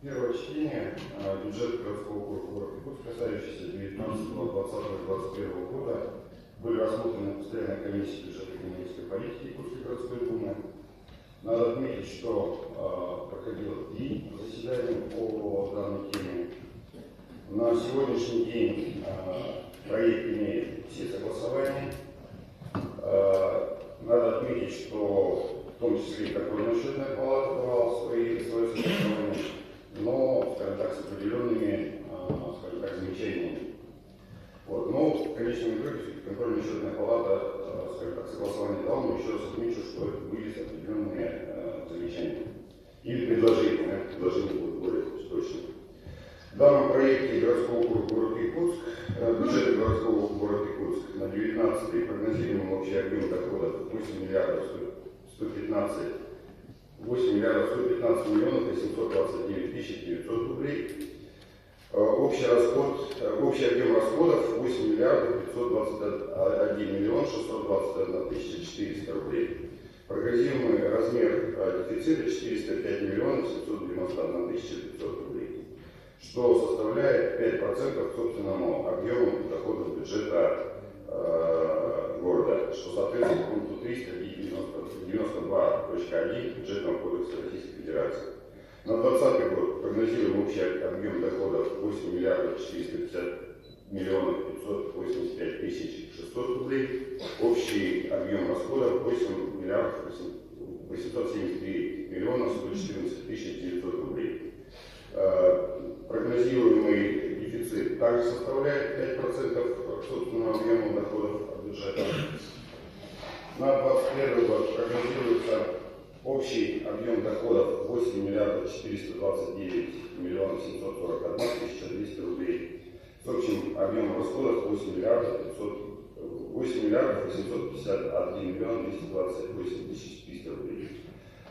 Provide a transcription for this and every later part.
Первое чтение бюджета городского округа Иркутска, касающийся 19, 20, 21 года, были рассмотрены постоянной комиссией бюджетно-экономической политики Иркутской городской думы. Надо отметить, что проходило 3 заседания по данной теме. На сегодняшний день проект имеет все согласования. Надо отметить, что в том числе и контрольно-счетная палата давала свое согласование, но, скажем так, с определенными, скажем так, замечаниями. Вот. Но в конечном итоге контрольно-счетная палата, скажем так, согласование дала, но еще раз отмечу, что это были с определенными замечаниями. Или предложения будут более точными. В данном проекте городского округа город Иркутск, бюджета городского округа город Иркутск на 19 прогнозируемый общий объем доходов 8 миллиардов 115 миллионов 829 тысяч 900 рублей. Общий объем расходов 8 миллиардов 521 миллион 621 тысяча 400 рублей. Прогнозируемый размер дефицита 405 миллионов 791 тысяча 500 рублей, что составляет 5% к собственному объему доходов бюджета города, что соответствует пункту 392.1 Бюджетного кодекса Российской Федерации. На 2020 год прогнозируем общий объем доходов 8 миллиардов 450 миллионов 585 тысяч 600 рублей. Общий объем расходов 8 миллиардов 873 миллиона 114 тысяч 900 рублей. Прогнозируемый дефицит также составляет 5% к собственному объему доходов от бюджета. На 2021 год прогнозируется общий объем доходов 8 миллиардов 429 миллионов 741 тысяча 200 рублей. С общим объемом расходов 8 миллиардов 851 миллион 228 тысяч 300 рублей.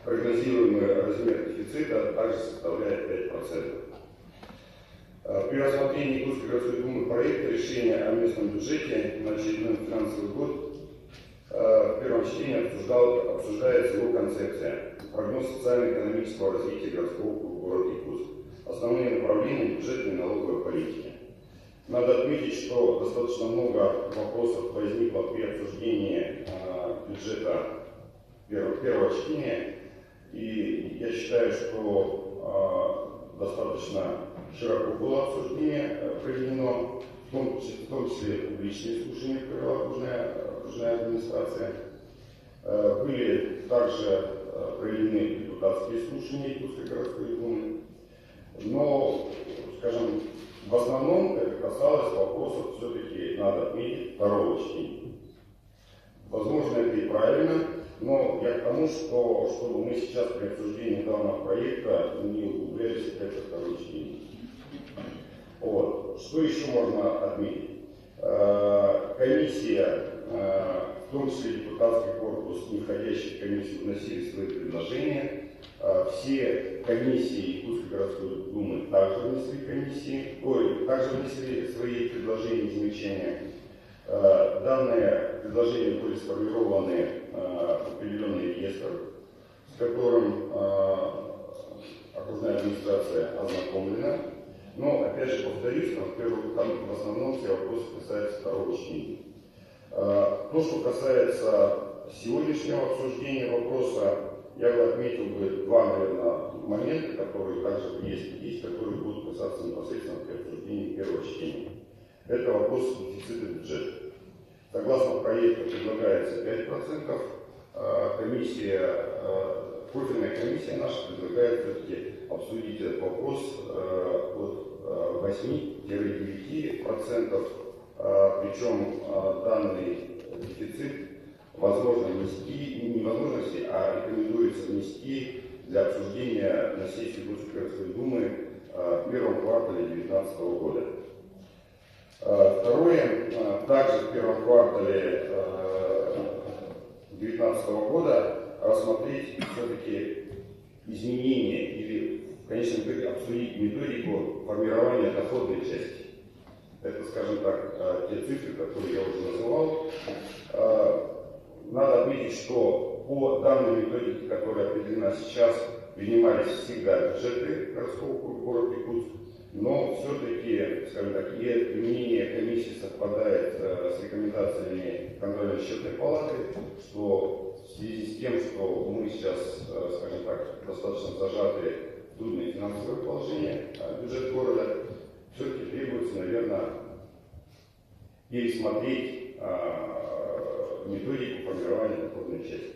Прогнозируемый размер дефицита также составляет 5%. При рассмотрении Иркутской городской думы проекта решения о местном бюджете на очередной финансовый год в первом чтении обсуждается его концепция, прогноз социально-экономического развития городского округа города Иркутск, основные направления бюджетной и налоговой политики. Надо отметить, что достаточно много вопросов возникло при обсуждении бюджета первого чтения, и я считаю, что достаточно широко было обсуждение проведено, в том числе публичные слушания провела окружная администрация. Были также проведены депутатские слушания Иркутской городской думы. Но, скажем, в основном это касалось вопросов, все-таки надо отметить, второго чтения. Возможно, это и правильно, но я к тому, что чтобы мы сейчас при обсуждении данного проекта не углублялись опять во второе чтение. Вот. Что еще можно отметить? Комиссия, в том числе депутатский корпус, не входящий в комиссию, вносили свои предложения. Все комиссии Иркутской городской думы также внесли свои предложения и замечания. Данные предложения были сформированы определенный реестр, с которым окружная администрация ознакомлена. Но, опять же, повторюсь, в основном все вопросы касаются второго чтения. То, что касается сегодняшнего обсуждения вопроса, я бы отметил два, наверное, момента, которые также есть, которые будут касаться непосредственно при обсуждении первого чтения. Это вопрос дефицита бюджета. Согласно проекту предлагается 5%. Профильная комиссия наша предлагает все-таки обсудить этот вопрос от 8-9%. Причем данный дефицит возможно внести, невозможности, а рекомендуется внести для обсуждения на сессию Иркутской городской думы в первом квартале 2019 года. Второе, также в первом квартале 2019 года рассмотреть все-таки изменения или в конечном итоге обсудить методику формирования доходной части. Это, скажем так, те цифры, которые я уже называл. Надо отметить, что по данной методике, которая определена сейчас, принимались всегда бюджеты городского города Якутск, но все-таки, скажем так, и мнение комиссии совпадает с рекомендациями контрольно-счетной палаты, что в связи с тем, что мы сейчас, скажем так, достаточно зажаты в трудное финансовое положение бюджет города, все-таки требуется, наверное, пересмотреть методику формирования доходной части.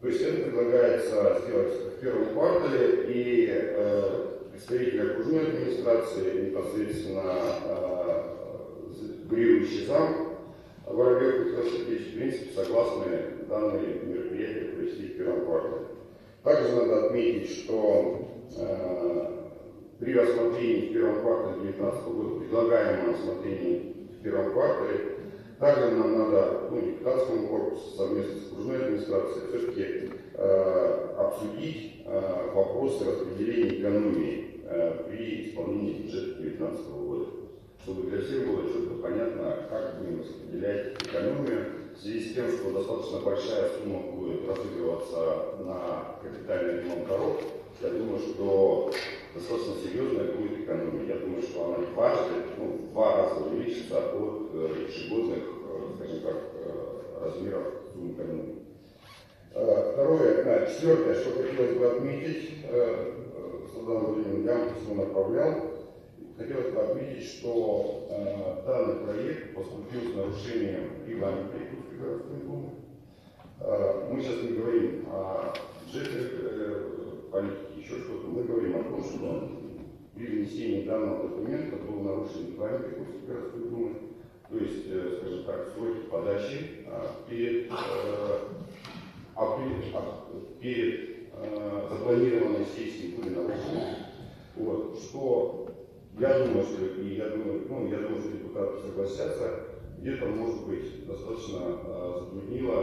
То есть это предлагается сделать в первом квартале, и представители окружной администрации, непосредственно курирующий зам Воробьев Михаил Сергеевич, в принципе, согласны данные мероприятия провести в первом квартале. Также надо отметить, что при рассмотрении в первом квартале 2019 года, предлагаемом рассмотрении в первом квартале, также нам надо, депутатскому корпусу совместно с окружной администрацией все-таки обсудить вопросы распределения экономии при исполнении бюджета 2019 года, чтобы для всех было четко понятно, как будем распределять экономию, в связи с тем, что достаточно большая сумма будет разыгрываться на капитальный ремонт дорог. Я думаю, что достаточно серьезная будет экономия. Я думаю, что она дважды, в 2 раза увеличится от ежегодных, скажем так, размеров суммы экономии. Второе, четвертое, что хотелось бы отметить, Султан Владимирович, я вам письмо направлял, хотелось бы отметить, что данный проект поступил с нарушением регламента Якутской городской думы. Мы сейчас не говорим о бюджете, политике, еще что-то. Мы говорим о том, что при внесении данного документа был нарушен регламент Якутской городской думы. То есть, скажем так, сроки подачи перед запланированной сессией были нарушены. Вот, что я думаю, что что депутаты согласятся, где-то, может быть, достаточно затруднило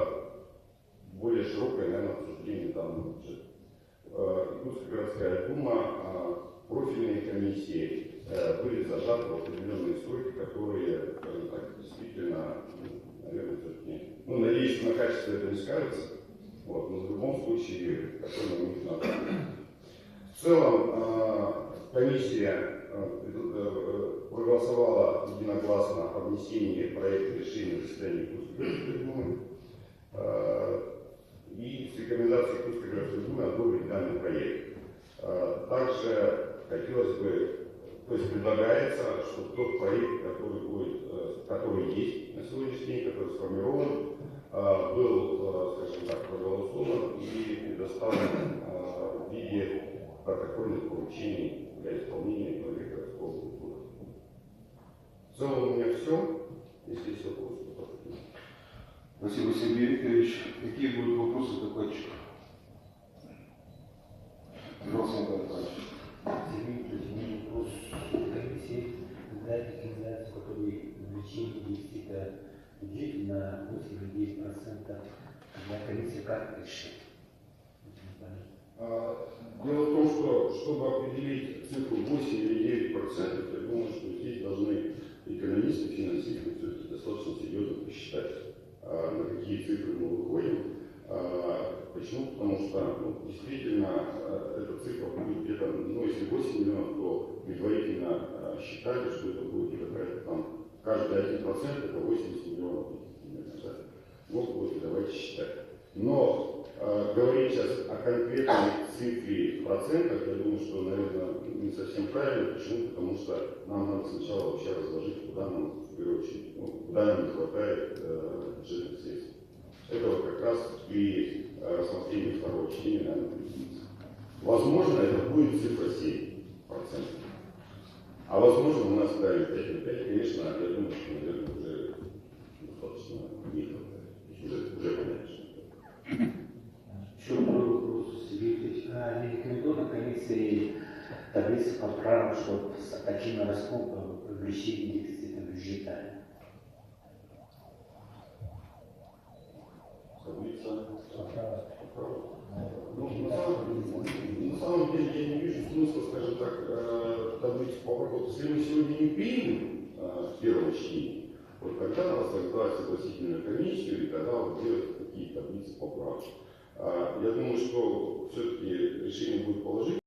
более широкое, наверное, обсуждение данного бюджета. Якутская городская дума, профильные комиссии были зажаты в определенные сроки, которые, скажем так, действительно, наверное, все-таки, надеюсь, что на качество это не скажется, вот, но в любом случае, который на них надо. В целом, комиссия проголосовала единогласно о внесении проекта решения заседания Якутской городской думы и с рекомендацией Якутской городской думы одобрить данный проект. Также хотелось бы, то есть предлагается, что тот проект, который есть на сегодняшний день, который сформирован, был, скажем так, проголосован и предоставлен в виде протокольных поручений для исполнения главе городского города. В целом у меня все. Если есть вопросы, то пожалуйста. Спасибо, Сергей Викторович. Какие будут вопросы докладчика? Пожалуйста, Николай Сергей Викторович, у меня вопрос комиссии дать рекомендацию, который увеличение дефицита бюджета на 8,9% для комиссии как решить? Дело в том, что чтобы определить цифру 8 или 9%, я думаю, что здесь должны экономисты, финансисты все-таки достаточно серьезно посчитать, на какие цифры мы выходим. Почему? Потому что действительно эта цифра будет где-то, если 8 миллионов, то предварительно считали, что это будет где-то там каждый 1% это 80 миллионов. Вот давайте считать. Но говорить сейчас о конкретной цифре в процентах, я думаю, что, наверное, не совсем правильно. Почему? Потому что нам надо сначала вообще разложить, куда нам, в первую очередь, куда нам не хватает бюджетных средств. Это вот как раз при рассмотрении второго чтения, наверное, приблизится. Возможно, это будет цифра 7%. А возможно, у нас ставит 5,5. Конечно, я думаю, что, наверное, уже достаточно не хватает. Уже понятно, что это. Еще такой вопрос, Сергей Викторович. Не рекомендована комиссии таблицы поправок, чтобы с таким ростом увеличения дефицита бюджета? Таблица поправок. На самом деле я не вижу смысла, скажем так, таблицу поправок. Если мы сегодня не примем в первом чтении, вот когда надо создавать согласительную комиссию и когда вот делать такие таблицы поправок. Я думаю, что все-таки решение будет положительное.